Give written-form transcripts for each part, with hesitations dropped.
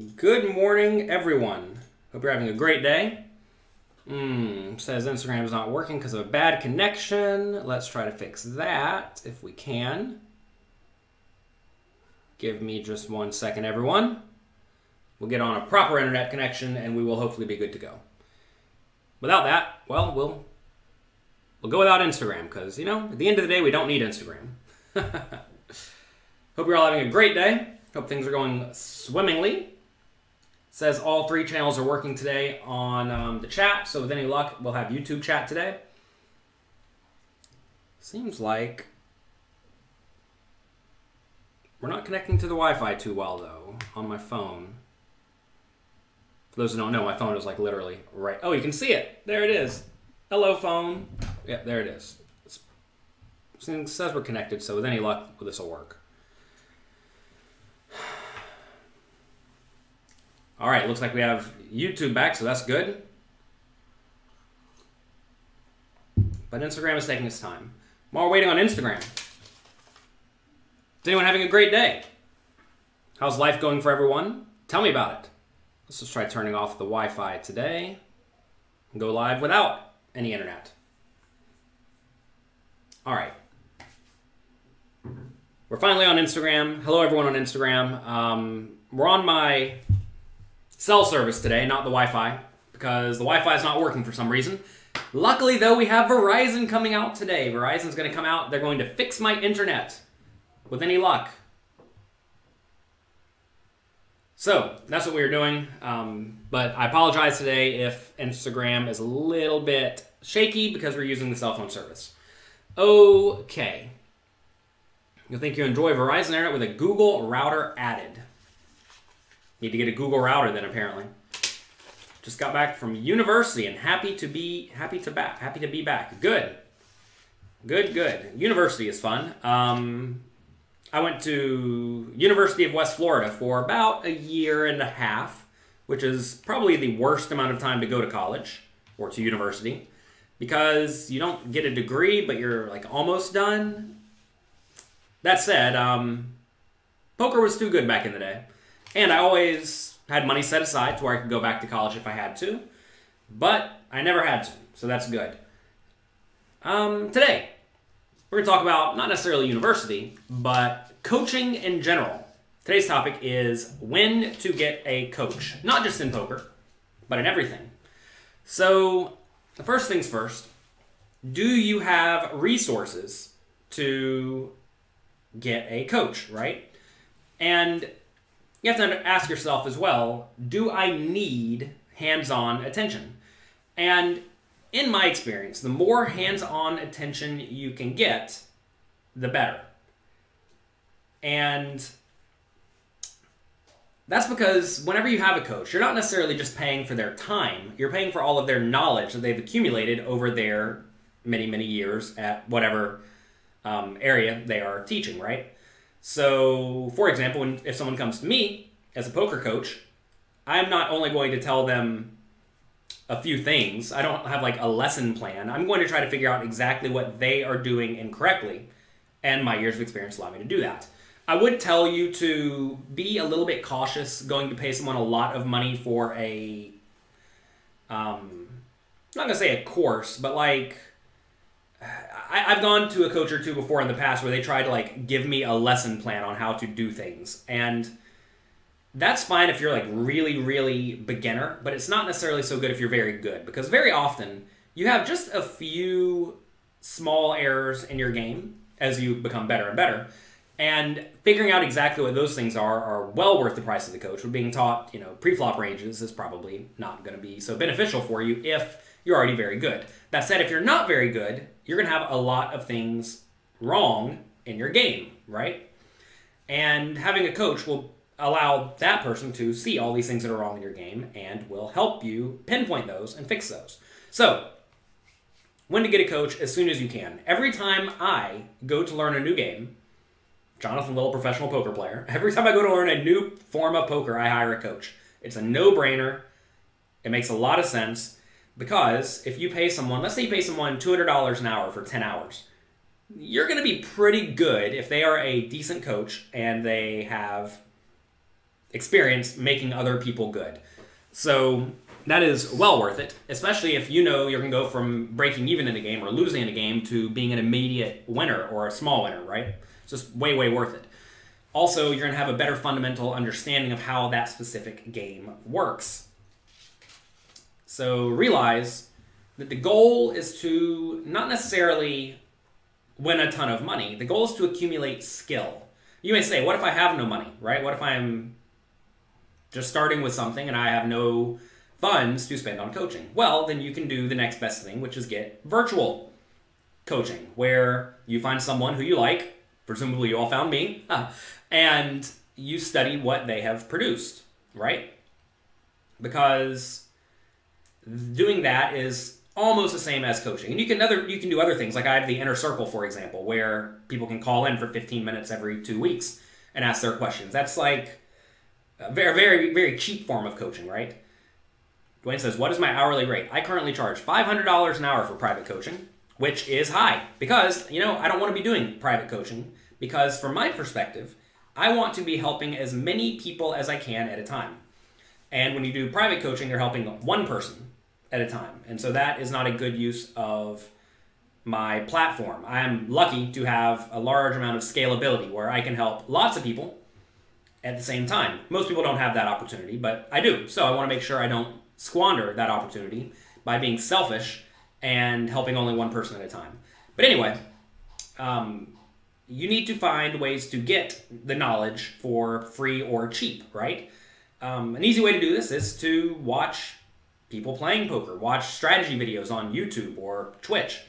Good morning, everyone. Hope you're having a great day. Says Instagram is not working because of a bad connection. Let's try to fix that if we can. Give me just 1 second, everyone. We'll get on a proper internet connection and we will hopefully be good to go. Without that, well, we'll go without Instagram because, at the end of the day, we don't need Instagram. Hope you're all having a great day. Hope things are going swimmingly. Says all 3 channels are working today on the chat, so with any luck, we'll have YouTube chat today. Seems like we're not connecting to the Wi-Fi too well, though, on my phone. For those who don't know, my phone is like literally right... Oh, you can see it. There it is. Hello, phone. Yeah, there it is. It says we're connected, so with any luck, this will work. All right, looks like we have YouTube back, so that's good. But Instagram is taking its time. While we're waiting on Instagram, is anyone having a great day? How's life going for everyone? Tell me about it. Let's just try turning off the Wi-Fi today and go live without any internet. All right. We're finally on Instagram. Hello, everyone on Instagram. We're on my cell service today, not the Wi-Fi, because the Wi-Fi is not working for some reason. Luckily, though, we have Verizon coming out today. Verizon's going to come out. They're going to fix my internet with any luck. So, that's what we were doing. But I apologize today if Instagram is a little bit shaky because we're using the cell phone service. Okay. You'll think you enjoy Verizon Internet with a Google router added. Need to get a Google router then, apparently. Just got back from university and happy to be back. Good. Good. University is fun. I went to University of West Florida for about 1.5 years, which is probably the worst amount of time to go to college or to university because you don't get a degree, but you're like almost done. That said, poker was too good back in the day. And I always had money set aside to where I could go back to college if I had to. But I never had to, so that's good. Today, we're going to talk about not necessarily university, but coaching in general. Today's topic is when to get a coach. Not just in poker, but in everything. So, the first things first, do you have resources to get a coach, right? And you have to ask yourself as well, do I need hands-on attention? And in my experience, the more hands-on attention you can get, the better. And that's because whenever you have a coach, you're not necessarily just paying for their time. You're paying for all of their knowledge that they've accumulated over their many, many years at whatever area they are teaching, right? So, for example, if someone comes to me as a poker coach, I'm not only going to tell them a few things. I don't have like a lesson plan. I'm going to try to figure out exactly what they are doing incorrectly, and my years of experience allow me to do that. I would tell you to be a little bit cautious going to pay someone a lot of money for a, I'm not going to say a course, but like, I've gone to a coach or two before in the past where they tried to like give me a lesson plan on how to do things. And that's fine if you're like really, really beginner, but it's not necessarily so good if you're very good. Because very often you have just a few small errors in your game as you become better and better. And figuring out exactly what those things are well worth the price of the coach. We're being taught, pre-flop ranges is probably not going to be so beneficial for you if you're already very good. That said, if you're not very good, you're going to have a lot of things wrong in your game, right? And having a coach will allow that person to see all these things that are wrong in your game and will help you pinpoint those and fix those. So, when to get a coach as soon as you can. Every time I go to learn a new game, Jonathan Little, professional poker player, every time I go to learn a new form of poker, I hire a coach. It's a no-brainer. It makes a lot of sense. Because if you pay someone, let's say you pay someone $200 an hour for 10 hours, you're going to be pretty good if they are a decent coach and they have experience making other people good. So that is well worth it, especially if you know you're going to go from breaking even in a game or losing in a game to being an immediate winner or a small winner, right? It's just way, way worth it. Also, you're going to have a better fundamental understanding of how that specific game works. So realize that the goal is to not necessarily win a ton of money. The goal is to accumulate skill. You may say, what if I have no money, right? What if I'm just starting with something and I have no funds to spend on coaching? Well, then you can do the next best thing, which is get virtual coaching, where you find someone who you like, presumably you all found me, and you study what they have produced, right? Because doing that is almost the same as coaching. And you can do other things, like I have the Inner Circle, for example, where people can call in for 15 minutes every 2 weeks and ask their questions. That's like a very, very, very cheap form of coaching, right? Dwayne says, what is my hourly rate? I currently charge $500 an hour for private coaching, which is high because, I don't want to be doing private coaching because from my perspective, I want to be helping as many people as I can at a time. And when you do private coaching, you're helping one person at a time. And so that is not a good use of my platform. I am lucky to have a large amount of scalability where I can help lots of people at the same time. Most people don't have that opportunity, but I do. So I want to make sure I don't squander that opportunity by being selfish and helping only one person at a time. But anyway, you need to find ways to get the knowledge for free or cheap, right? An easy way to do this is to watch people playing poker, watch strategy videos on YouTube or Twitch.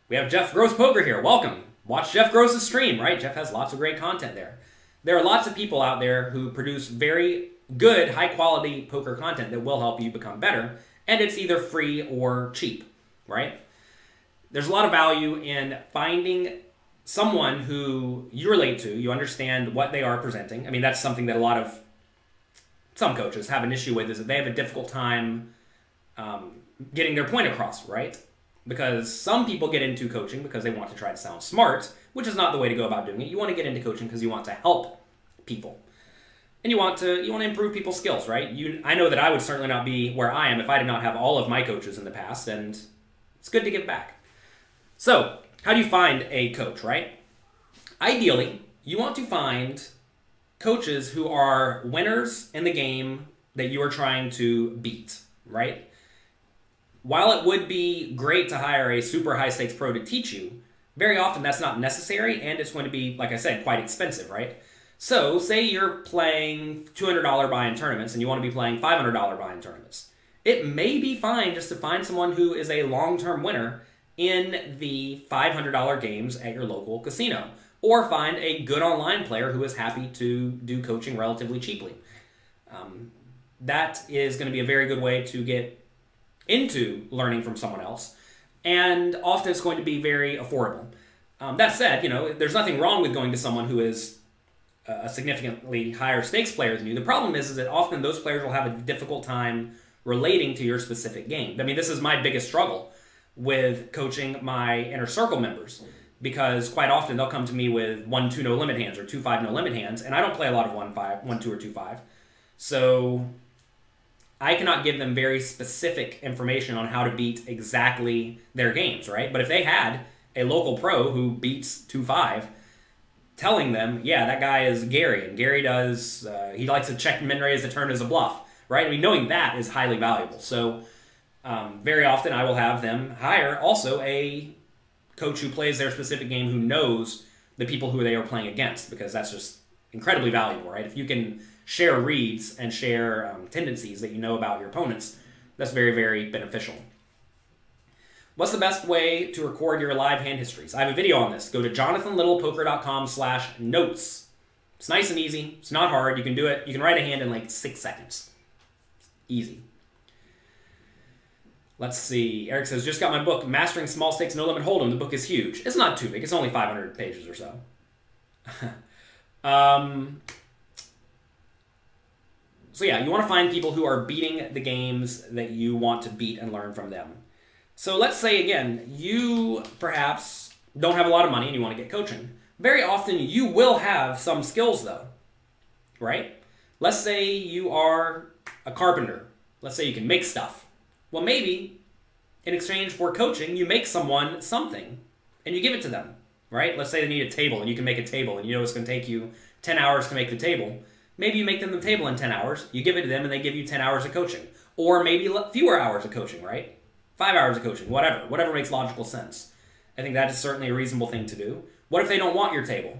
We have Jeff Gross Poker here. Welcome. Watch Jeff Gross's stream, right? Jeff has lots of great content there. There are lots of people out there who produce very good, high-quality poker content that will help you become better, and it's either free or cheap, right? There's a lot of value in finding someone who you relate to, you understand what they are presenting. I mean, that's something that some coaches have an issue with, is that they have a difficult time getting their point across, right? Because some people get into coaching because they want to try to sound smart, which is not the way to go about doing it. You want to get into coaching because you want to help people. And you want to improve people's skills, right? I know that I would certainly not be where I am if I did not have all of my coaches in the past, and it's good to give back. So, how do you find a coach, right? Ideally, you want to find coaches who are winners in the game that you are trying to beat, right? While it would be great to hire a super high stakes pro to teach you, very often that's not necessary, and it's going to be, like I said, quite expensive, right? So, say you're playing $200 buy-in tournaments and you want to be playing $500 buy-in tournaments. It may be fine just to find someone who is a long-term winner in the $500 games at your local casino, or find a good online player who is happy to do coaching relatively cheaply. That is going to be a very good way to get into learning from someone else, and often it's going to be very affordable. That said, there's nothing wrong with going to someone who is a significantly higher stakes player than you. The problem is that often those players will have a difficult time relating to your specific game. I mean, this is my biggest struggle with coaching my Inner Circle members, because quite often they'll come to me with 1-2 no limit hands or 2-5 no limit hands, and I don't play a lot of 1-5, 1-2 or 2-5. So I cannot give them very specific information on how to beat exactly their games, right? But if they had a local pro who beats 2-5, telling them, yeah, that guy is Gary, and Gary does, he likes to check min raise the turn as a bluff, right? I mean, knowing that is highly valuable. So very often I will have them hire also a coach who plays their specific game, who knows the people who they are playing against, because that's just incredibly valuable, right? If you can share reads and share tendencies that you know about your opponents, that's very, very beneficial. What's the best way to record your live hand histories? I have a video on this. Go to jonathanlittlepoker.com/notes. It's nice and easy. It's not hard. You can do it. You can write a hand in like 6 seconds. Easy. Let's see. Eric says, just got my book, Mastering Small Stakes No Limit Hold'em. The book is huge. It's not too big. It's only 500 pages or so. So yeah, you want to find people who are beating the games that you want to beat and learn from them. So let's say, again, you perhaps don't have a lot of money and you want to get coaching. Very often you will have some skills though, right? Let's say you are a carpenter. Let's say you can make stuff. Well, maybe in exchange for coaching, you make someone something and you give it to them, right? Let's say they need a table and you can make a table and you know it's going to take you 10 hours to make the table. Maybe you make them the table in 10 hours, you give it to them and they give you 10 hours of coaching. Or maybe fewer hours of coaching, right? 5 hours of coaching, whatever makes logical sense. I think that is certainly a reasonable thing to do. What if they don't want your table?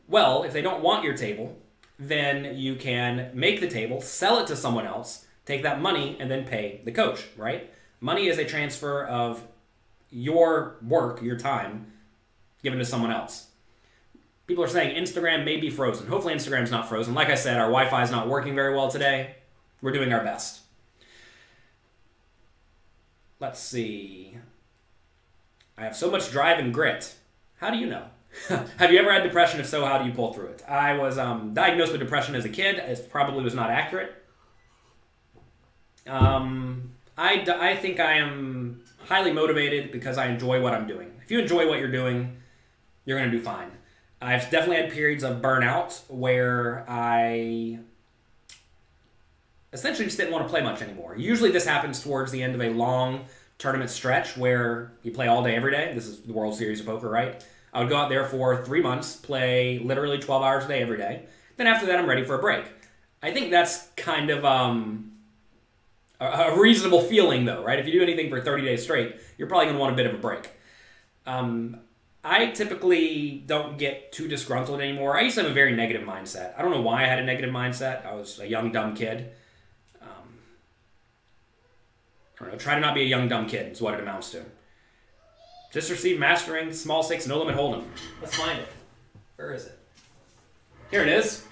Well, if they don't want your table, then you can make the table, sell it to someone else, take that money, and then pay the coach, right? Money is a transfer of your work, your time, given to someone else. People are saying Instagram may be frozen. Hopefully Instagram's not frozen. Like I said, our Wi-Fi is not working very well today. We're doing our best. Let's see. I have so much drive and grit. How do you know? Have you ever had depression? If so, how do you pull through it? I was diagnosed with depression as a kid. It probably was not accurate. I think I am highly motivated because I enjoy what I'm doing. If you enjoy what you're doing, you're going to do fine. I've definitely had periods of burnout where I essentially just didn't want to play much anymore. Usually this happens towards the end of a long tournament stretch where you play all day every day. This is the World Series of Poker, right? I would go out there for 3 months, play literally 12 hours a day every day. Then after that, I'm ready for a break. I think that's kind of a reasonable feeling, though, right? If you do anything for 30 days straight, you're probably going to want a bit of a break. I typically don't get too disgruntled anymore. I used to have a very negative mindset. I don't know why I had a negative mindset. I was a young, dumb kid. I don't know, try to not be a young, dumb kid is what it amounts to. Just received mastering, small stakes, no limit hold'em. Let's find it. Where is it? Here it is.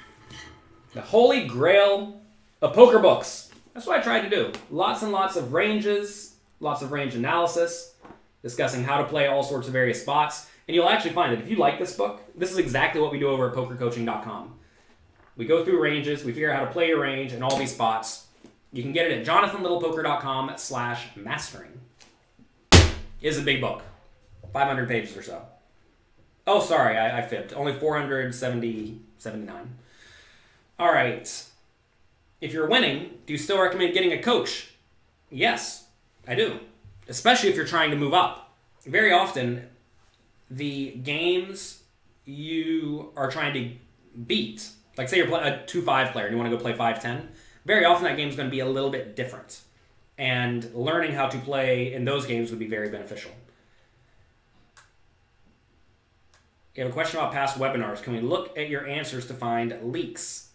The Holy Grail of poker books. That's what I tried to do. Lots and lots of ranges, lots of range analysis, discussing how to play all sorts of various spots. And you'll actually find that if you like this book, this is exactly what we do over at pokercoaching.com. We go through ranges, we figure out how to play your range and all these spots. You can get it at jonathanlittlepoker.com/mastering. It is a big book. 500 pages or so. Oh, sorry, I fibbed. Only 479. All right. If you're winning, do you still recommend getting a coach? Yes, I do. Especially if you're trying to move up. Very often, the games you are trying to beat, like say you're a 2-5 player and you want to go play 5-10, very often that game is going to be a little bit different. And learning how to play in those games would be very beneficial. You have a question about past webinars. Can we look at your answers to find leaks?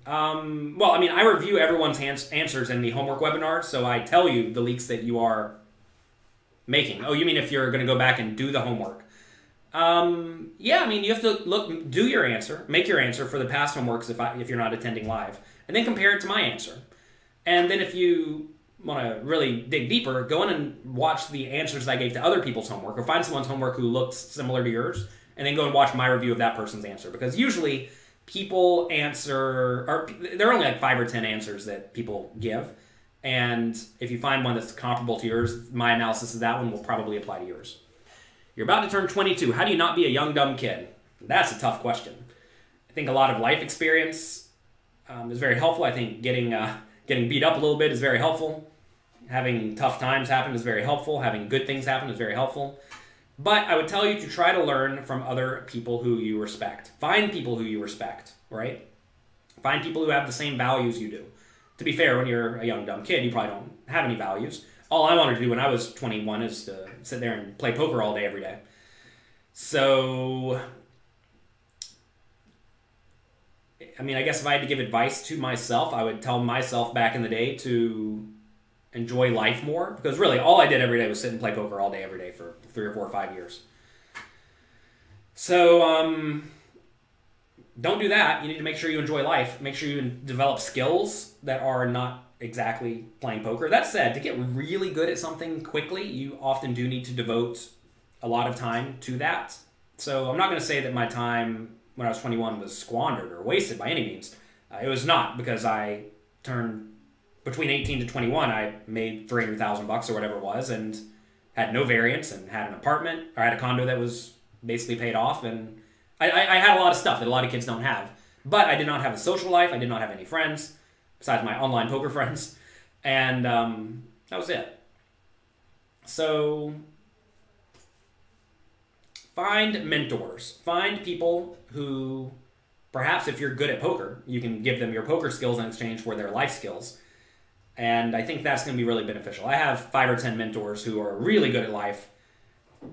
Well, I mean, I review everyone's answers in the homework webinar, so I tell you the leaks that you are making. Oh, you mean if you're going to go back and do the homework? Yeah, I mean, you have to do your answer, make your answer for the past homeworks if you're not attending live, and then compare it to my answer. And then if you want to really dig deeper, go in and watch the answers that I gave to other people's homework, or find someone's homework who looks similar to yours, and then go and watch my review of that person's answer. Because usually people answer, or there are only like 5 or 10 answers that people give. And if you find one that's comparable to yours, my analysis of that one will probably apply to yours. You're about to turn 22. How do you not be a young, dumb kid? That's a tough question. I think a lot of life experience is very helpful. I think getting beat up a little bit is very helpful. Having tough times happen is very helpful. Having good things happen is very helpful. But I would tell you to try to learn from other people who you respect. Find people who you respect, right? Find people who have the same values you do. To be fair, when you're a young, dumb kid, you probably don't have any values. All I wanted to do when I was 21 is to sit there and play poker all day, every day. So, I mean, I guess if I had to give advice to myself, I would tell myself back in the day to enjoy life more. Because really, all I did every day was sit and play poker all day, every day for 3 or 4 or 5 years. So, don't do that. You need to make sure you enjoy life. Make sure you develop skills that are not exactly playing poker. That said, to get really good at something quickly, you often do need to devote a lot of time to that. So I'm not going to say that my time when I was 21 was squandered or wasted by any means. It was not, because I turned between 18 to 21, I made $300,000 or whatever it was, and had no variance, and had an apartment, or I had a condo that was basically paid off, and I had a lot of stuff that a lot of kids don't have. But I did not have a social life. I did not have any friends besides my online poker friends. And that was it. So find mentors. Find people who, perhaps if you're good at poker, you can give them your poker skills in exchange for their life skills. And I think that's going to be really beneficial. I have 5 or 10 mentors who are really good at life.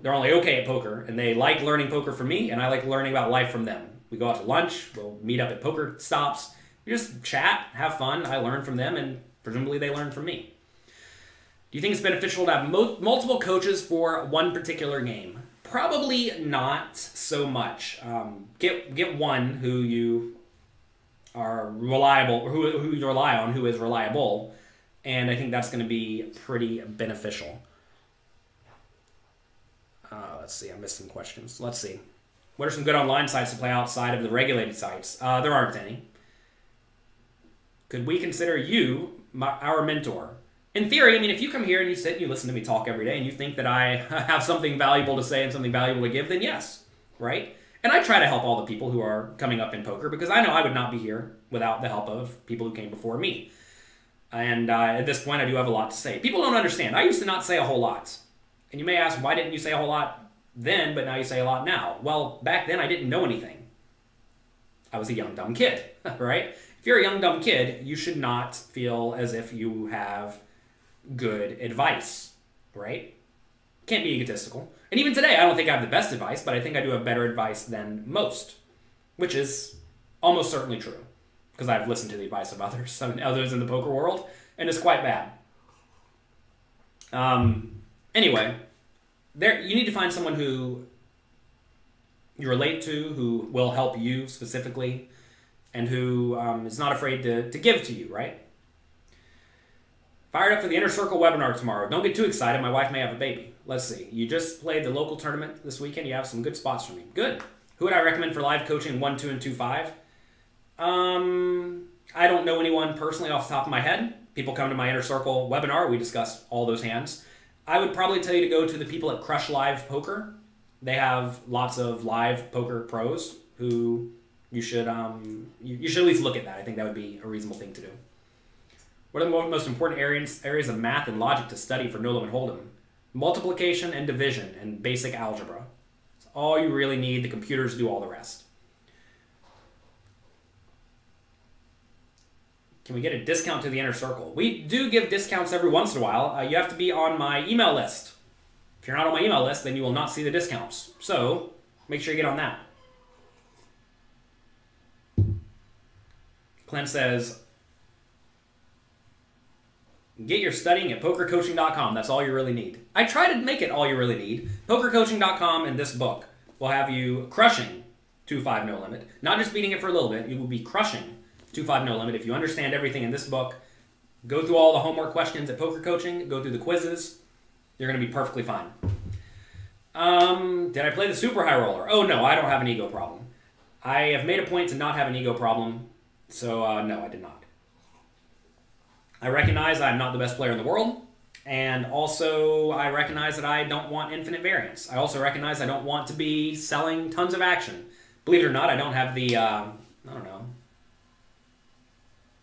They're only okay at poker, and they like learning poker from me, and I like learning about life from them. We go out to lunch, we'll meet up at poker stops, we just chat, have fun. I learn from them, and presumably they learn from me. Do you think it's beneficial to have multiple coaches for one particular game? Probably not so much. Get one who you are reliable, or who you rely on, who is reliable, and I think that's going to be pretty beneficial. Let's see, I missed some questions. Let's see. What are some good online sites to play outside of the regulated sites? There aren't any. Could we consider you our mentor? In theory, I mean, if you come here and you sit and you listen to me talk every day and you think that I have something valuable to say and something valuable to give, then yes, right? And I try to help all the people who are coming up in poker because I know I would not be here without the help of people who came before me. And at this point, I do have a lot to say. People don't understand. I used to not say a whole lot. And you may ask, why didn't you say a whole lot then, but now you say a lot now? Well, back then I didn't know anything. I was a young, dumb kid, right? If you're a young, dumb kid, you should not feel as if you have good advice, right? Can't be egotistical. And even today, I don't think I have the best advice, but I think I do have better advice than most, which is almost certainly true, because I've listened to the advice of others in the poker world, and it's quite bad. Anyway, you need to find someone who you relate to, who will help you specifically, and who is not afraid to give to you, right? Fired up for the Inner Circle webinar tomorrow. Don't get too excited. My wife may have a baby. Let's see. You just played the local tournament this weekend. You have some good spots for me. Good. Who would I recommend for live coaching 1, 2, and 2, 5? I don't know anyone personally off the top of my head. People come to my Inner Circle webinar. We discuss all those hands. I would probably tell you to go to the people at Crush Live Poker. They have lots of live poker pros who you should you should at least look at that. I think that would be a reasonable thing to do. What are the most important areas of math and logic to study for No Limit Hold'em? Multiplication and division and basic algebra. It's all you really need. The computers do all the rest. Can we get a discount to the Inner Circle? We do give discounts every once in a while. You have to be on my email list. If you're not on my email list, then you will not see the discounts. So make sure you get on that. Clint says, get your studying at pokercoaching.com. That's all you really need. I try to make it all you really need. Pokercoaching.com and this book will have you crushing 2-5 no limit. Not just beating it for a little bit. You will be crushing 2-5 no limit. If you understand everything in this book, go through all the homework questions at Poker Coaching, go through the quizzes, you're going to be perfectly fine. Did I play the super high roller? Oh no, I don't have an ego problem. I have made a point to not have an ego problem, so no, I did not. I recognize I'm not the best player in the world, and also I recognize that I don't want infinite variance. I also recognize I don't want to be selling tons of action. Believe it or not, I don't have the, I don't know,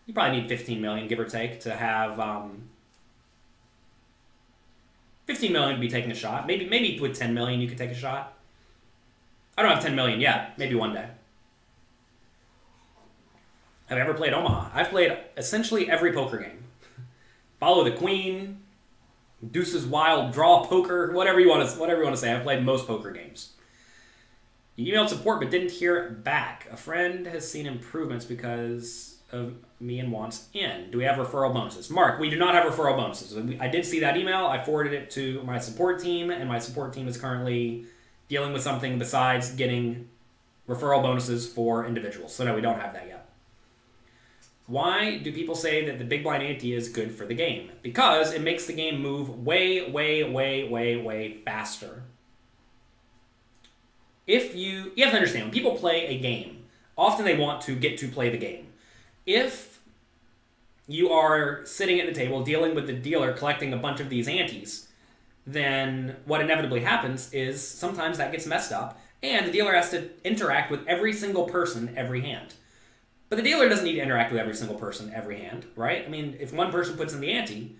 you probably need 15 million, give or take, to have 15 million to be taking a shot. Maybe with 10 million you could take a shot. I don't have 10 million yet. Maybe one day. Have I ever played Omaha? I've played essentially every poker game. Follow the Queen, Deuces Wild, Draw Poker, whatever you want to say. I've played most poker games. You emailed support but didn't hear back. A friend has seen improvements because of me and wants in. Do we have referral bonuses? Mark, we do not have referral bonuses. I did see that email. I forwarded it to my support team, and my support team is currently dealing with something besides getting referral bonuses for individuals. So no, we don't have that yet. Why do people say that the big blind ante is good for the game? Because it makes the game move way, way, way, way, way faster. You have to understand, when people play a game, often they want to get to play the game. If you are sitting at the table dealing with the dealer collecting a bunch of these antes, then what inevitably happens is sometimes that gets messed up and the dealer has to interact with every single person every hand. But the dealer doesn't need to interact with every single person every hand, right? I mean, if one person puts in the ante,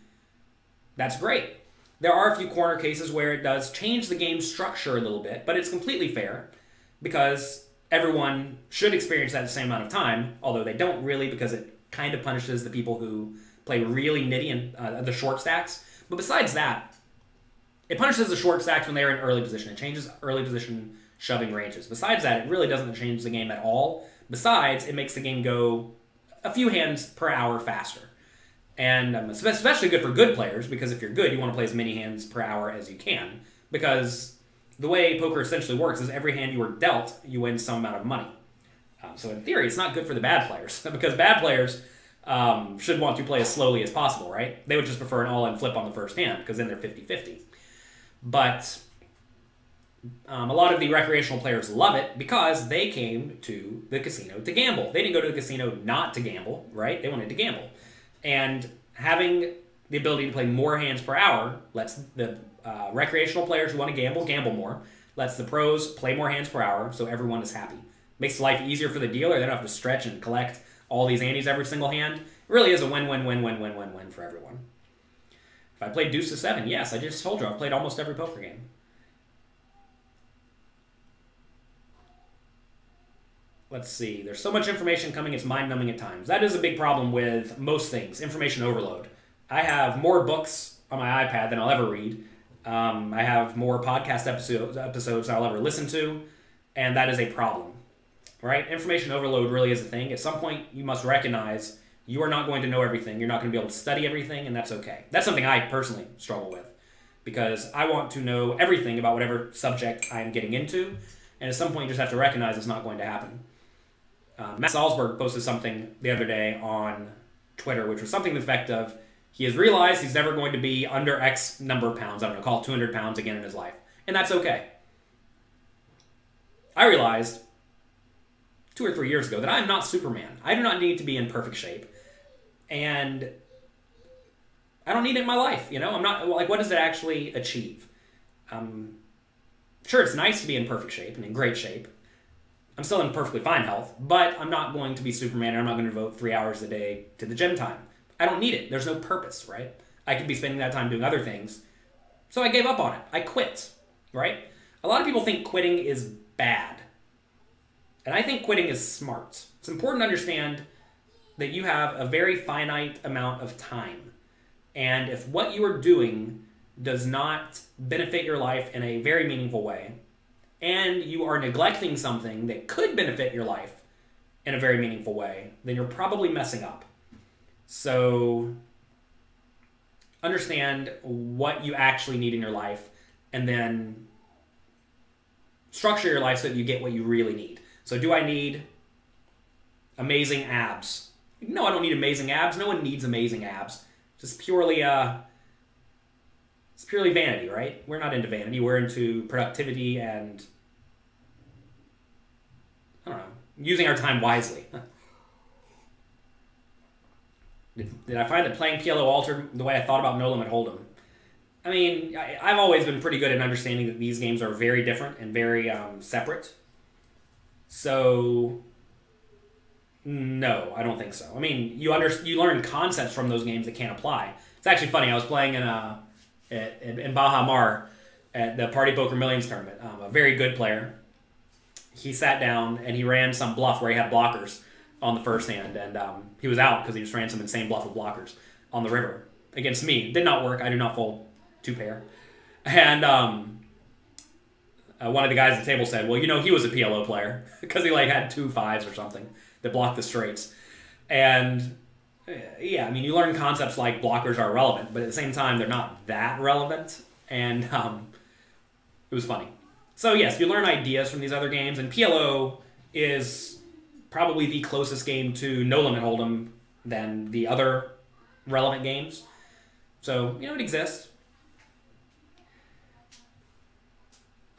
that's great. There are a few corner cases where it does change the game structure a little bit, but it's completely fair because everyone should experience that at the same amount of time, although they don't really because it kind of punishes the people who play really nitty and the short stacks. But besides that, it punishes the short stacks when they're in early position. It changes early position shoving ranges. Besides that, it really doesn't change the game at all. Besides, it makes the game go a few hands per hour faster. And it's especially good for good players, because if you're good, you want to play as many hands per hour as you can. Because the way poker essentially works is every hand you are dealt, you win some amount of money. So in theory, it's not good for the bad players, because bad players should want to play as slowly as possible, right? They would just prefer an all-in flip on the first hand, because then they're 50-50. But a lot of the recreational players love it because they came to the casino to gamble. They didn't go to the casino not to gamble, right? They wanted to gamble. And having the ability to play more hands per hour lets the recreational players who want to gamble more. Lets the pros play more hands per hour, so everyone is happy. Makes life easier for the dealer. They don't have to stretch and collect all these antes every single hand. It really is a win-win-win-win-win-win-win for everyone. If I played deuce to 7, yes, I just told you I've played almost every poker game. Let's see. There's so much information coming, it's mind-numbing at times. That is a big problem with most things, information overload. I have more books on my iPad than I'll ever read. I have more podcast episodes than I'll ever listen to, and that is a problem, right? Information overload really is a thing. At some point, you must recognize you are not going to know everything. You're not going to be able to study everything, and that's okay. That's something I personally struggle with, because I want to know everything about whatever subject I'm getting into, and at some point, you just have to recognize it's not going to happen. Matt Salzberg posted something the other day on Twitter, which was something to the effect of, he has realized he's never going to be under X number of pounds, I don't know, call it 200 pounds again in his life. And that's okay. I realized 2 or 3 years ago that I'm not Superman. I do not need to be in perfect shape. And I don't need it in my life, you know? I'm not, like, what does it actually achieve? Sure, it's nice to be in perfect shape and in great shape. I'm still in perfectly fine health, but I'm not going to be Superman, and I'm not going to devote 3 hours a day to the gym time. I don't need it. There's no purpose, right? I could be spending that time doing other things. So I gave up on it. I quit, right? A lot of people think quitting is bad. And I think quitting is smart. It's important to understand that you have a very finite amount of time. And if what you are doing does not benefit your life in a very meaningful way, and you are neglecting something that could benefit your life in a very meaningful way, then you're probably messing up. So understand what you actually need in your life, and then structure your life so that you get what you really need. So do I need amazing abs? No, I don't need amazing abs. No one needs amazing abs. Just purely it's purely vanity, right? We're not into vanity. We're into productivity and, I don't know, using our time wisely. Did I find that playing PLO altered the way I thought about No Limit Hold'em? I mean, I've always been pretty good at understanding that these games are very different and very separate. So, no, I don't think so. I mean, you learn concepts from those games that can't apply. It's actually funny. I was playing in Baja Mar at the Party Poker Millions tournament. A very good player. He sat down and he ran some bluff where he had blockers on the first hand, and he was out because he just ran some insane bluff with blockers on the river against me. Did not work. I do not fold 2 pair. And one of the guys at the table said, well, you know, he was a PLO player because he like had 2 5s or something that blocked the straights. And yeah, I mean, you learn concepts like blockers are relevant, but at the same time, they're not that relevant. And it was funny. So yes, you learn ideas from these other games, and PLO is probably the closest game to No Limit Hold'em than the other relevant games. So, you know, it exists.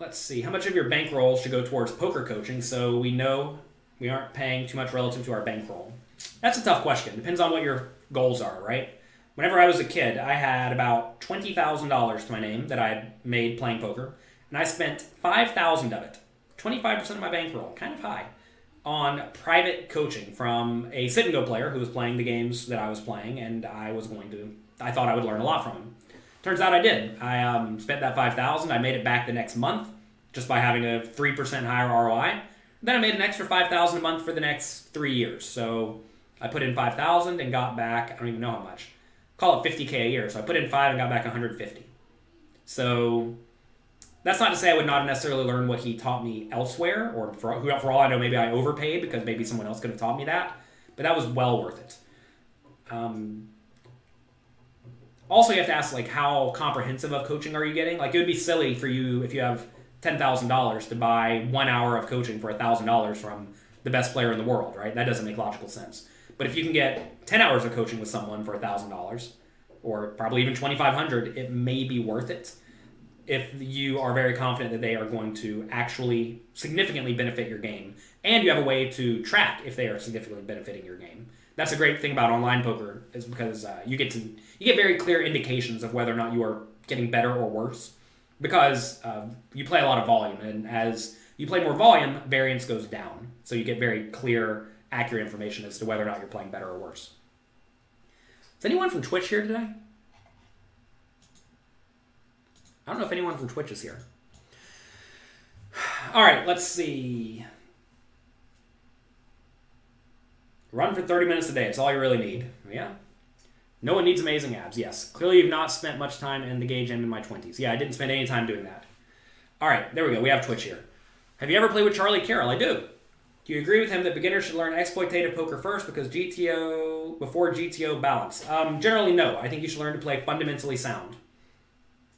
Let's see. How much of your bankroll should go towards poker coaching so we know we aren't paying too much relative to our bankroll? That's a tough question. Depends on what your goals are, right? Whenever I was a kid, I had about $20,000 to my name that I had made playing poker, and I spent $5,000 of it. 25% of my bankroll. Kind of high. on private coaching from a sit-and-go player who was playing the games that I was playing, and I thought I would learn a lot from him. Turns out I did. I spent that $5,000. I made it back the next month just by having a 3% higher ROI. Then I made an extra $5,000 a month for the next 3 years. So I put in $5,000 and got back, I don't even know how much. Call it $50K a year. So I put in 5 and got back $150. So that's not to say I would not have necessarily learned what he taught me elsewhere, or for all I know, maybe I overpaid because maybe someone else could have taught me that. But that was well worth it. Also, you have to ask, like, how comprehensive of coaching are you getting? Like, it would be silly for you if you have $10,000 to buy 1 hour of coaching for $1,000 from the best player in the world, right? That doesn't make logical sense. But if you can get 10 hours of coaching with someone for $1,000, or probably even $2,500, it may be worth it if you are very confident that they are going to actually significantly benefit your game, and you have a way to track if they are significantly benefiting your game. That's a great thing about online poker, is because you get very clear indications of whether or not you are getting better or worse, because you play a lot of volume, and as you play more volume, variance goes down. So you get very clear, accurate information as to whether or not you're playing better or worse. Is anyone from Twitch here today? I don't know if anyone from Twitch is here. All right, let's see. Run for 30 minutes a day. It's all you really need. Yeah. No one needs amazing abs. Yes. Clearly you've not spent much time in the gay gym in my 20s. Yeah, I didn't spend any time doing that. All right, there we go. We have Twitch here. Have you ever played with Charlie Carroll? I do. Do you agree with him that beginners should learn exploitative poker first before GTO balance? Generally, no. I think you should learn to play fundamentally sound.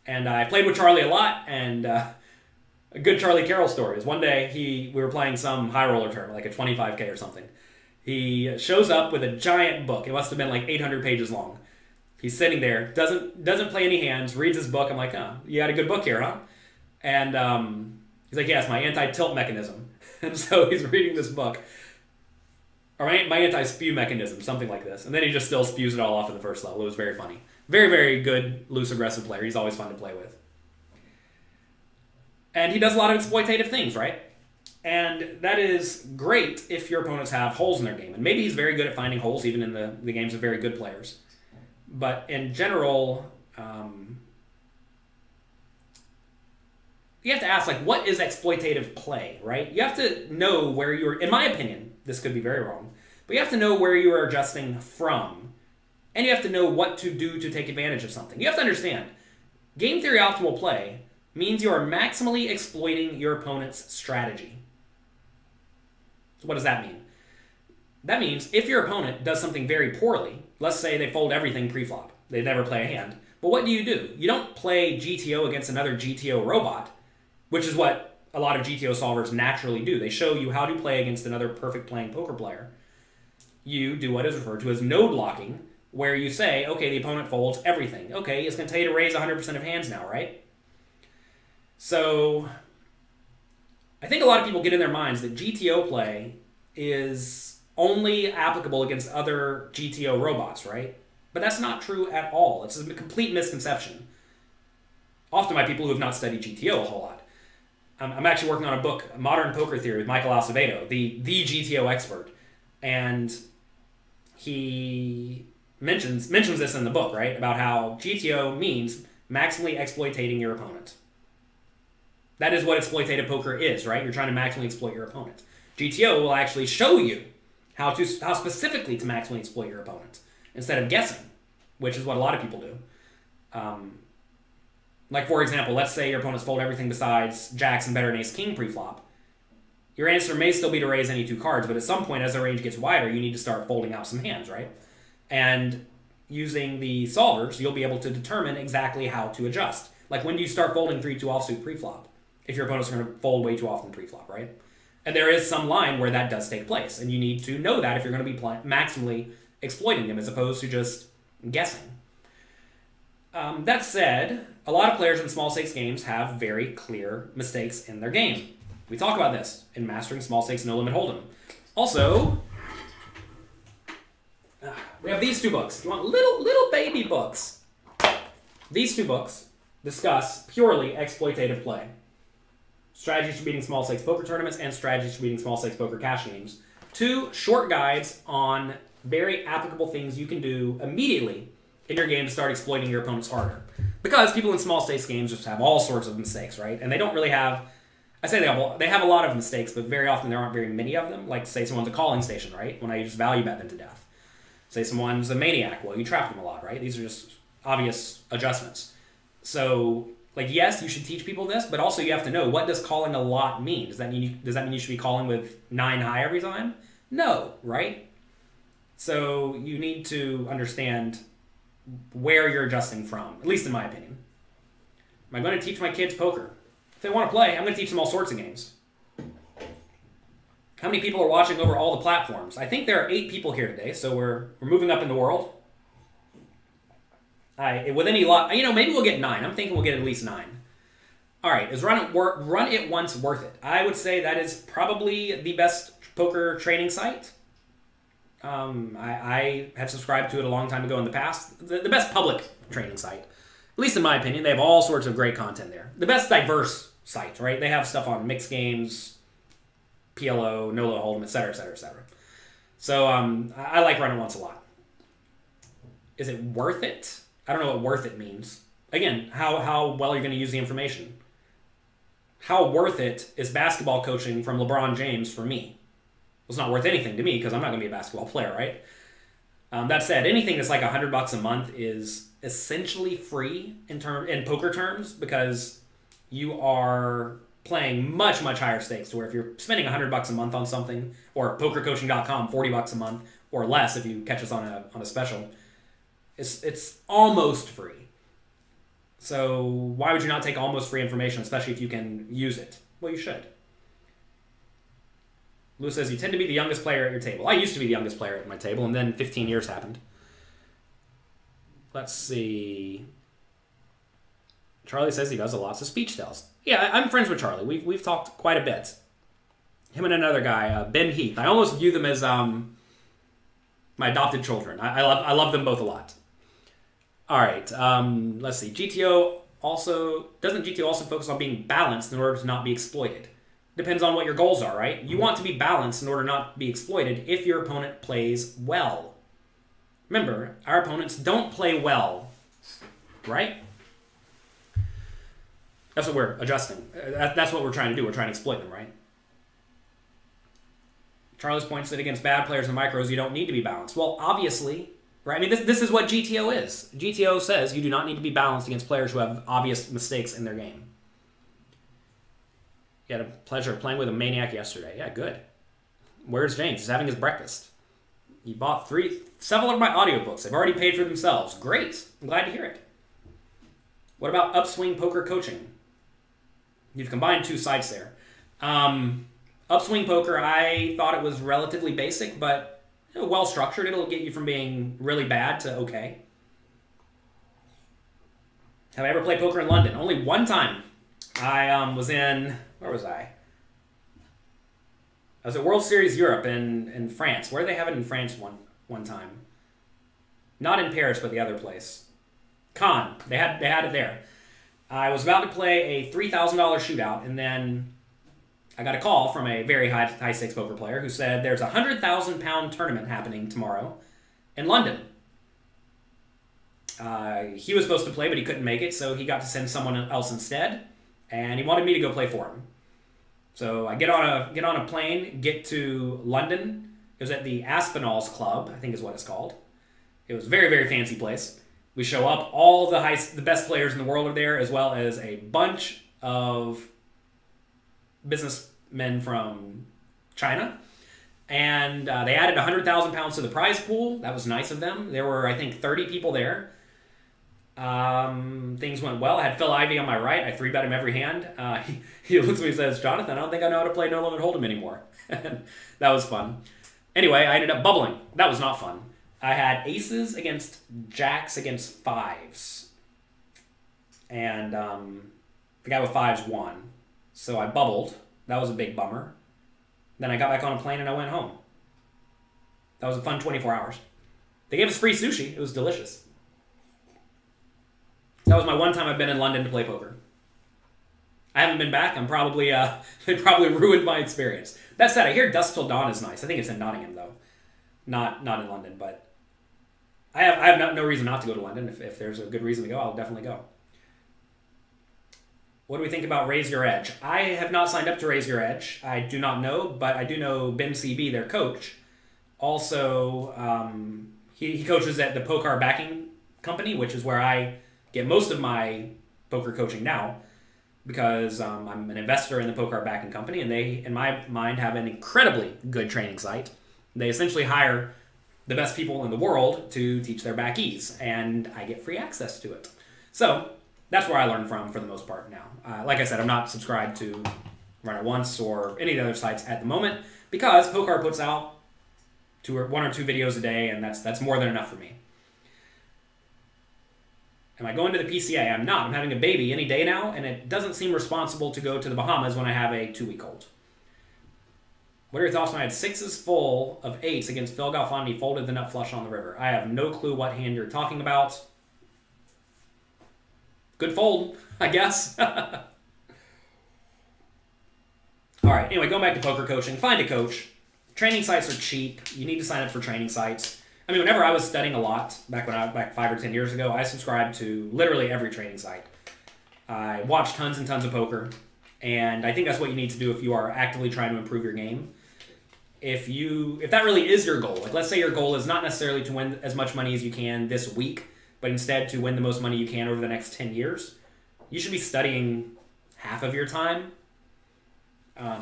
And I played with Charlie a lot, and a good Charlie Carroll story is one day we were playing some high roller tournament, like a 25K or something. He shows up with a giant book. It must have been like 800 pages long. He's sitting there, doesn't play any hands, reads his book. I'm like, oh, you got a good book here, huh? And he's like, yes, my anti-tilt mechanism. And so he's reading this book, or my anti-spew mechanism, something like this. And then he just still spews it all off in the first level. It was very funny. Very, very good, loose, aggressive player. He's always fun to play with. And he does a lot of exploitative things, right? And that is great if your opponents have holes in their game. And maybe he's very good at finding holes, even in the games of very good players. But in general, you have to ask, like, what is exploitative play, right? You have to know where you're, in my opinion, this could be very wrong, but you have to know where you are adjusting from. And you have to know what to do to take advantage of something. You have to understand, game theory optimal play means you are maximally exploiting your opponent's strategy. So what does that mean? That means if your opponent does something very poorly, let's say they fold everything pre-flop, they never play a hand, but what do? You don't play GTO against another GTO robot, which is what a lot of GTO solvers naturally do. They show you how to play against another perfect playing poker player. You do what is referred to as node locking, where you say, okay, the opponent folds everything. Okay, it's going to tell you to raise 100% of hands now, right? So I think a lot of people get in their minds that GTO play is only applicable against other GTO robots, right? But that's not true at all. It's a complete misconception. Often by people who have not studied GTO a whole lot. I'm actually working on a book, Modern Poker Theory, with Michael Acevedo, the GTO expert. And he mentions this in the book, right? About how GTO means maximally exploiting your opponent. That is what exploitative poker is, right? You're trying to maximally exploit your opponent. GTO will actually show you how specifically to maximally exploit your opponent instead of guessing, which is what a lot of people do. Like, for example, let's say your opponents fold everything besides jacks and better than ace king pre-flop. Your answer may still be to raise any two cards, but at some point as the range gets wider, you need to start folding out some hands, right? And using the solvers, you'll be able to determine exactly how to adjust. Like, when do you start folding 3-2 offsuit pre-flop? If your opponents are going to fold way too often pre-flop, right? And there is some line where that does take place, and you need to know that if you're going to be maximally exploiting them as opposed to just guessing. That said, a lot of players in small stakes games have very clear mistakes in their game. We talk about this in Mastering Small Stakes No Limit Hold'em. Also, we have these two books. You want little baby books. These two books discuss purely exploitative play. Strategies for beating small stakes poker tournaments and strategies for beating small stakes poker cash games. 2 short guides on very applicable things you can do immediately in your game to start exploiting your opponent's harder. Because people in small stakes games just have all sorts of mistakes, right? And they don't really have... I say they have a lot of mistakes, but very often there aren't very many of them. Like, say someone's a calling station, right? When I just value bet them to death. Say someone's a maniac. Well, you trap them a lot, right? These are just obvious adjustments. So, like, yes, you should teach people this, but also you have to know, what does calling a lot mean? Does that mean you should be calling with 9 high every time? No, right? So you need to understand where you're adjusting from, at least in my opinion. Am I going to teach my kids poker? If they want to play, I'm going to teach them all sorts of games. How many people are watching over all the platforms? I think there are 8 people here today, so we're moving up in the world. With any luck, maybe we'll get 9. I'm thinking we'll get at least 9. All right, is Run It Once worth it? I would say that is probably the best poker training site. I have subscribed to it a long time ago in the past. The best public training site. At least in my opinion. They have all sorts of great content there. The best diverse site, right? They have stuff on mixed games, PLO, no-low hold'em, etc., etc., etc. So I like Run It Once a lot. Is it worth it? I don't know what worth it means. Again, how well are you going to use the information? How worth it is basketball coaching from LeBron James for me? It's not worth anything to me because I'm not going to be a basketball player, right? That said, anything that's like $100 a month is essentially free in poker terms because you are playing much, much higher stakes to where if you're spending $100 a month on something, or pokercoaching.com, $40 a month, or less if you catch us on a special, it's almost free. So why would you not take almost free information, especially if you can use it? Well, you should. Lou says, you tend to be the youngest player at your table. I used to be the youngest player at my table, and then 15 years happened. Let's see. Charlie says he does lots of speech tells. Yeah, I'm friends with Charlie. We've talked quite a bit. Him and another guy, Ben Heath. I almost view them as my adopted children. I love them both a lot. All right, let's see. Doesn't GTO also focus on being balanced in order to not be exploited? Depends on what your goals are, right? You want to be balanced in order not to be exploited if your opponent plays well. Remember, our opponents don't play well, right? That's what we're adjusting. That's what we're trying to do. We're trying to exploit them, right? Charlie's points that against bad players in micros, you don't need to be balanced. Well, obviously, right? I mean, this is what GTO is. GTO says you do not need to be balanced against players who have obvious mistakes in their game. You had a pleasure of playing with a maniac yesterday. Yeah, good. Where's James? He's having his breakfast. He bought several of my audiobooks. They've already paid for themselves. Great. I'm glad to hear it. What about Upswing Poker Coaching? You've combined 2 sites there. Upswing Poker, I thought it was relatively basic, but well structured. It'll get you from being really bad to okay. Have I ever played poker in London? Only one time. I was in... Where was I? I was at World Series Europe in France. Where did they have it in France one time? Not in Paris, but the other place. Cannes. They had it there. I was about to play a $3,000 shootout, and then I got a call from a very high stakes poker player who said there's a 100,000-pound tournament happening tomorrow in London. He was supposed to play, but he couldn't make it, so he got to send someone else instead, and he wanted me to go play for him. So I get on a plane, get to London. It was at the Aspinalls Club, I think is what it's called. It was a very, very fancy place. We show up, all the best players in the world are there, as well as a bunch of businessmen from China. And they added 100,000 pounds to the prize pool. That was nice of them. There were, I think, 30 people there. Things went well. I had Phil Ivey on my right. I 3-bet him every hand. He looks at me and says, Jonathan, I don't think I know how to play No Limit Hold'em anymore. That was fun. Anyway, I ended up bubbling. That was not fun. I had aces against jacks against 5s. And the guy with 5s won. So I bubbled. That was a big bummer. Then I got back on a plane and I went home. That was a fun 24 hours. They gave us free sushi. It was delicious. That was my one time I've been in London to play poker. I haven't been back. I'm probably they probably ruined my experience. That said, I hear Dusk Till Dawn is nice. I think it's in Nottingham though, not in London. But I have no reason not to go to London. If there's a good reason to go, I'll definitely go. What do we think about Raise Your Edge? I have not signed up to Raise Your Edge. I do not know, but I do know Ben CB, their coach. Also, he coaches at the Poker Backing Company, which is where I get most of my poker coaching now, because I'm an investor in the Poker Backing Company, and they, in my mind, have an incredibly good training site. They essentially hire the best people in the world to teach their backies, and I get free access to it. So that's where I learn from for the most part now. Like I said, I'm not subscribed to Run It Once or any of the other sites at the moment, because Poker puts out one or two videos a day, and that's more than enough for me. Am I going to the PCA? I'm not. I'm having a baby any day now, and it doesn't seem responsible to go to the Bahamas when I have a 2-week-old. What are your thoughts when I had 6s full of 8s against Phil Galfandi, folded the nut flush on the river? I have no clue what hand you're talking about. Good fold, I guess. All right, anyway, going back to poker coaching, find a coach. Training sites are cheap. You need to sign up for training sites. I mean, whenever I was studying a lot, back 5 or 10 years ago, I subscribed to literally every training site. I watched tons and tons of poker, and I think that's what you need to do if you are actively trying to improve your game. If that really is your goal, like let's say your goal is not necessarily to win as much money as you can this week, but instead to win the most money you can over the next 10 years, you should be studying half of your time,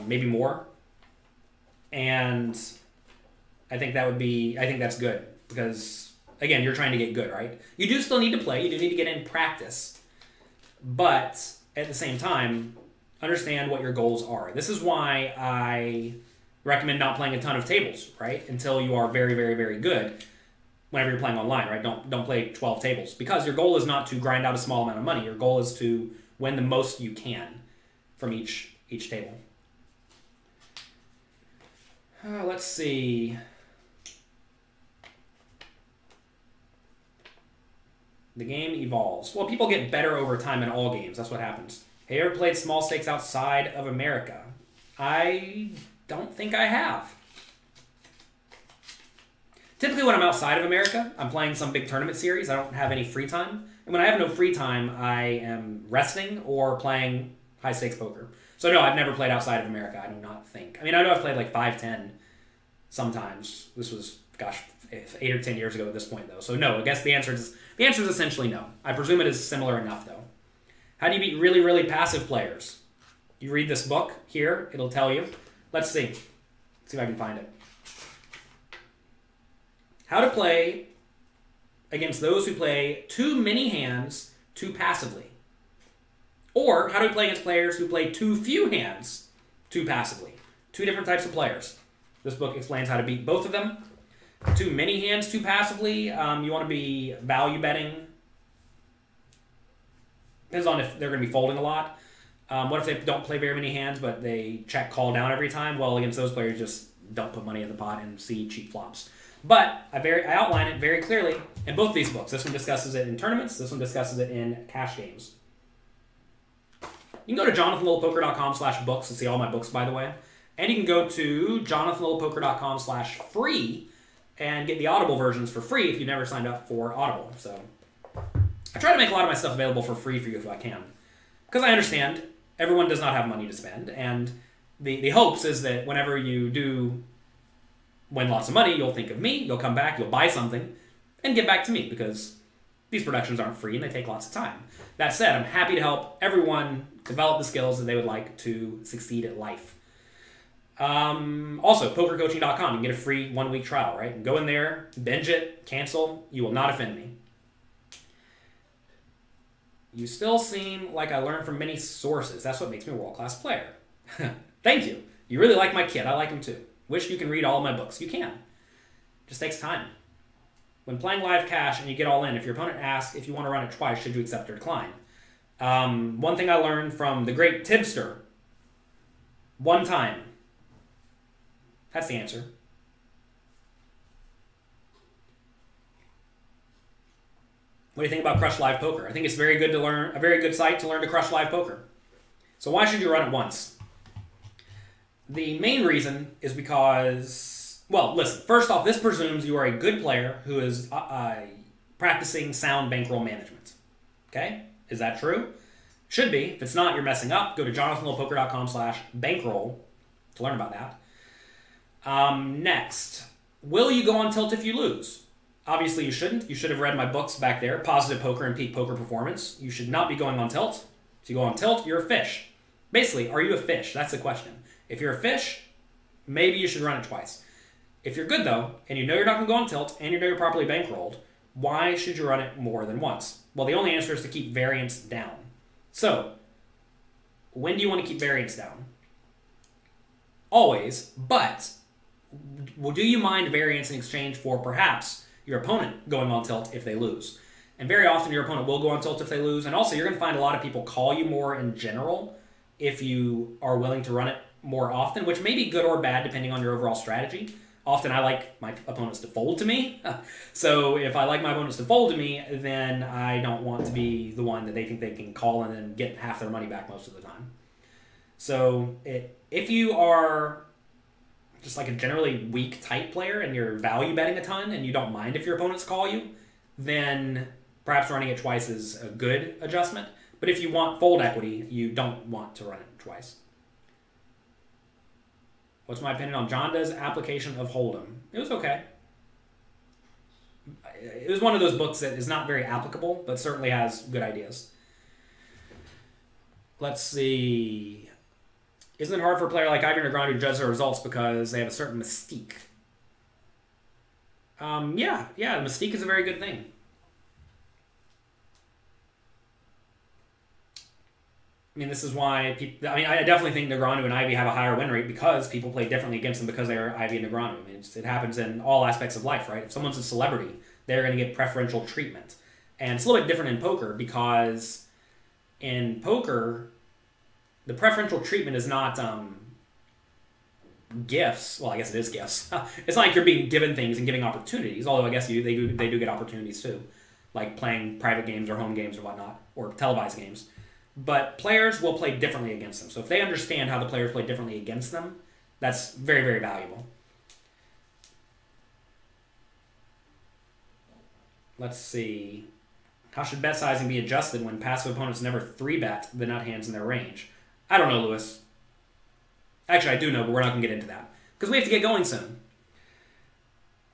maybe more. And I think that's good. Because, again, you're trying to get good, right? You do still need to play. You do need to get in practice. But, at the same time, understand what your goals are. This is why I recommend not playing a ton of tables, right? Until you are very, very, very good whenever you're playing online, right? Don't play 12 tables. Because your goal is not to grind out a small amount of money. Your goal is to win the most you can from each table. Let's see. The game evolves. Well, people get better over time in all games. That's what happens. Have you ever played small stakes outside of America? I don't think I have. Typically when I'm outside of America, I'm playing some big tournament series. I don't have any free time. And when I have no free time, I am resting or playing high stakes poker. So no, I've never played outside of America, I do not think. I mean, I know I've played like 5-10 sometimes. This was, gosh, 8 or 10 years ago at this point, though. So no, I guess the answer is essentially no. I presume it is similar enough, though. How do you beat really, really passive players? You read this book here. It'll tell you. Let's see. Let's see if I can find it. How to play against those who play too many hands too passively. Or how to play against players who play too few hands too passively. Two different types of players. This book explains how to beat both of them. Too many hands too passively. You want to be value betting. Depends on if they're going to be folding a lot. What if they don't play very many hands, but they check call down every time? Well, against those players, just don't put money in the pot and see cheap flops. But I outline it very clearly in both these books. This one discusses it in tournaments. This one discusses it in cash games. You can go to jonathanlittlepoker.com/books to see all my books, by the way. And you can go to jonathanlittlepoker.com/free and get the Audible versions for free if you never signed up for Audible. So I try to make a lot of my stuff available for free for you if I can. Because I understand everyone does not have money to spend. And the hopes is that whenever you do win lots of money, you'll think of me, you'll come back, you'll buy something, and get back to me. Because these productions aren't free and they take lots of time. That said, I'm happy to help everyone develop the skills that they would like to succeed at life. Also, pokercoaching.com. You can get a free 1-week trial, right? Go in there, binge it, cancel. You will not offend me. You still seem like I learned from many sources. That's what makes me a world-class player. Thank you. You really like my kid. I like him too. Wish you can read all of my books. You can. Just takes time. When playing live cash and you get all in, if your opponent asks if you want to run it twice, should you accept or decline? One thing I learned from the great tipster, one time. That's the answer. What do you think about Crush Live Poker? I think it's very good to learn, a very good site to learn to crush live poker. So why should you run it once? The main reason is because, well, listen, first off, this presumes you are a good player who is practicing sound bankroll management. Okay? Is that true? Should be. If it's not, you're messing up. Go to jonathanlittlepoker.com/bankroll to learn about that. Next, will you go on tilt if you lose? Obviously, you shouldn't. You should have read my books back there, Positive Poker and Peak Poker Performance. You should not be going on tilt. If you go on tilt, you're a fish. Basically, are you a fish? That's the question. If you're a fish, maybe you should run it twice. If you're good, though, and you know you're not going to go on tilt, and you know you're properly bankrolled, why should you run it more than once? Well, the only answer is to keep variance down. So, when do you want to keep variance down? Always, but do you mind variance in exchange for perhaps your opponent going on tilt if they lose? And very often your opponent will go on tilt if they lose, and also you're going to find a lot of people call you more in general if you are willing to run it more often, which may be good or bad depending on your overall strategy. Often I like my opponents to fold to me. So if I like my opponents to fold to me, then I don't want to be the one that they think they can call and then get half their money back most of the time. So if you are just like a generally weak type player and you're value betting a ton and you don't mind if your opponents call you, then perhaps running it twice is a good adjustment. But if you want fold equity, you don't want to run it twice. What's my opinion on Jonda's application of Hold'em? It was okay. It was one of those books that is not very applicable, but certainly has good ideas. Let's see. Isn't it hard for a player like Ivy Negreanu to judge their results because they have a certain mystique? Yeah, mystique is a very good thing. I mean, this is why people... I mean, I definitely think Negreanu and Ivy have a higher win rate because people play differently against them because they are Ivy and Negreanu. I mean, it happens in all aspects of life, right? If someone's a celebrity, they're going to get preferential treatment. And it's a little bit different in poker because in poker, the preferential treatment is not gifts. Well, I guess it is gifts. It's not like you're being given things and giving opportunities, although I guess they do get opportunities too, like playing private games or home games or whatnot, or televised games. But players will play differently against them. So if they understand how the players play differently against them, that's very, very valuable. Let's see. How should bet sizing be adjusted when passive opponents never 3-bet the nut hands in their range? I don't know, Lewis. Actually, I do know, but we're not going to get into that because we have to get going soon.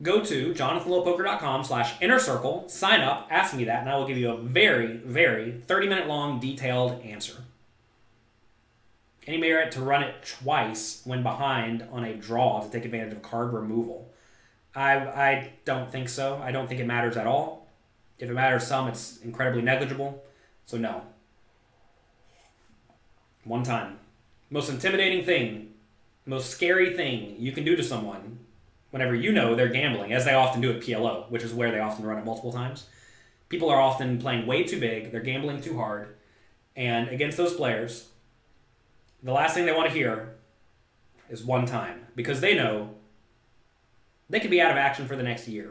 Go to jonathanlittlepoker.com/innercircle, sign up, ask me that, and I will give you a very, very 30-minute long detailed answer. Any merit to run it twice when behind on a draw to take advantage of card removal? I don't think so. I don't think it matters at all. If it matters some, it's incredibly negligible. So no. One time. Most intimidating thing, most scary thing you can do to someone whenever you know they're gambling, as they often do at PLO, which is where they often run it multiple times. People are often playing way too big, they're gambling too hard, and against those players, the last thing they want to hear is one time, because they know they could be out of action for the next year,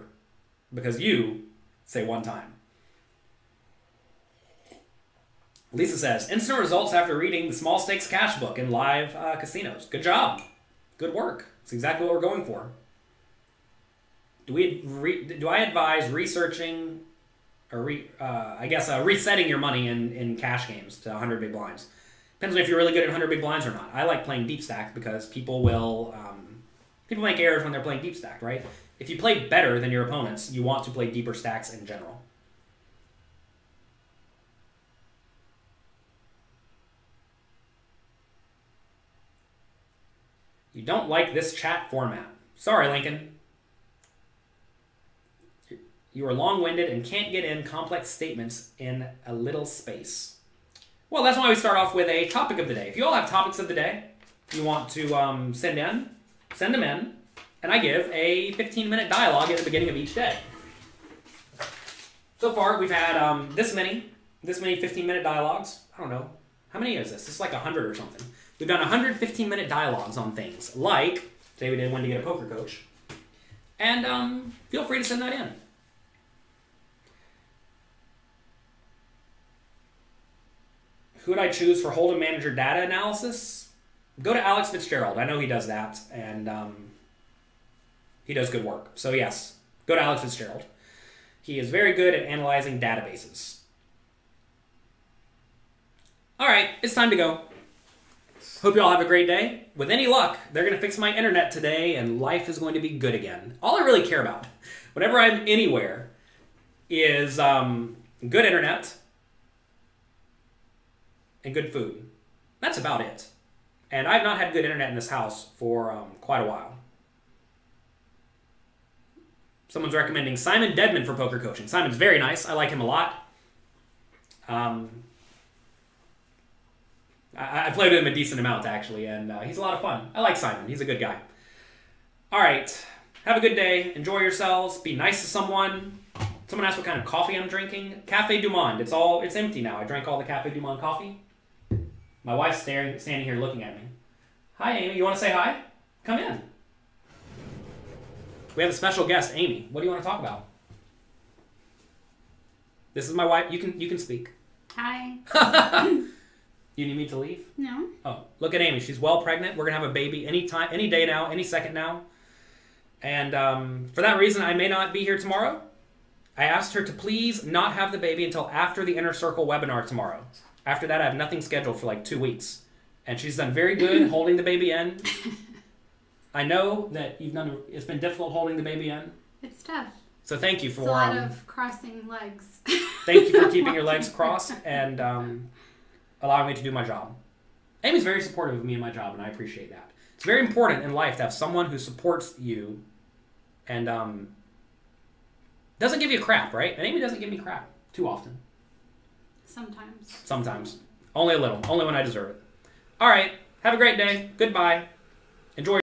because you say one time. Lisa says, instant results after reading the Small Stakes Cash book in live casinos. Good job. Good work. It's exactly what we're going for. Do I advise researching, or resetting your money in cash games to 100 big blinds? Depends on if you're really good at 100 big blinds or not. I like playing deep stack because people make errors when they're playing deep stack, right? If you play better than your opponents, you want to play deeper stacks in general. You don't like this chat format. Sorry, Lincoln. You are long-winded and can't get in complex statements in a little space. Well, that's why we start off with a topic of the day. If you all have topics of the day you want to send them in, and I give a 15-minute dialogue at the beginning of each day. So far, we've had this many 15-minute dialogues. I don't know. How many is this? This is like 100 or something. We've done 100 15-minute dialogues on things like, today we did when to get a poker coach. And feel free to send that in. who would I choose for Holden Manager data analysis? Go to Alex Fitzgerald. I know he does that, and he does good work. So yes, go to Alex Fitzgerald. He is very good at analyzing databases. All right, it's time to go. Hope you all have a great day. With any luck, they're going to fix my internet today, and life is going to be good again. All I really care about, whenever I'm anywhere, is good internet and good food. That's about it. And I've not had good internet in this house for quite a while. Someone's recommending Simon Dedman for poker coaching. Simon's very nice. I like him a lot. I played with him a decent amount, actually, and he's a lot of fun. I like Simon. He's a good guy. All right. Have a good day. Enjoy yourselves. Be nice to someone. Someone asked what kind of coffee I'm drinking. Cafe Du Monde. It's empty now. I drank all the Cafe Du Monde coffee. My wife's standing here looking at me. Hi, Amy. You want to say hi? Come in. We have a special guest, Amy. What do you want to talk about? This is my wife. You can speak. Hi. You need me to leave? No. Oh, look at Amy. She's well pregnant. We're gonna have a baby any day now, any second now. And for that reason, I may not be here tomorrow. I asked her to please not have the baby until after the Inner Circle webinar tomorrow. After that, I have nothing scheduled for like 2 weeks. And she's done very good holding the baby in. I know that it's been difficult holding the baby in. It's tough. So thank you for... It's a lot of crossing legs. Thank you for keeping your legs crossed and allowing me to do my job. Amy's very supportive of me and my job, and I appreciate that. It's very important in life to have someone who supports you and doesn't give you crap, right? And Amy doesn't give me crap too often. Sometimes. Sometimes. Only a little. Only when I deserve it. All right. Have a great day. Goodbye. Enjoy.